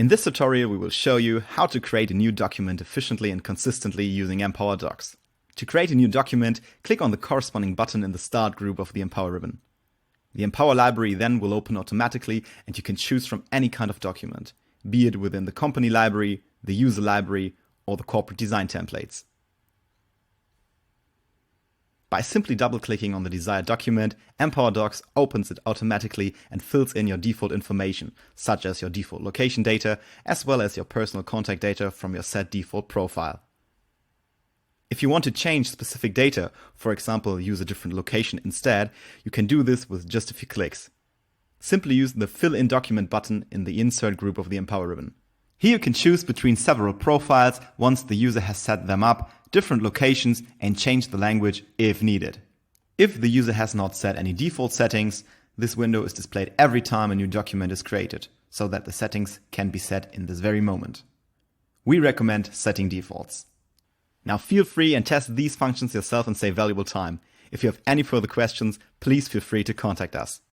In this tutorial, we will show you how to create a new document efficiently and consistently using Empower Docs. To create a new document, click on the corresponding button in the Start group of the Empower ribbon. The Empower library then will open automatically, and you can choose from any kind of document, be it within the company library, the user library, or the corporate design templates. By simply double-clicking on the desired document, Empower Docs opens it automatically and fills in your default information, such as your default location data, as well as your personal contact data from your set default profile. If you want to change specific data, for example use a different location instead, you can do this with just a few clicks. Simply use the Fill in Document button in the Insert group of the Empower ribbon. Here you can choose between several profiles once the user has set them up, different locations, and change the language if needed. If the user has not set any default settings, this window is displayed every time a new document is created, so that the settings can be set in this very moment. We recommend setting defaults. Now feel free and test these functions yourself and save valuable time. If you have any further questions, please feel free to contact us.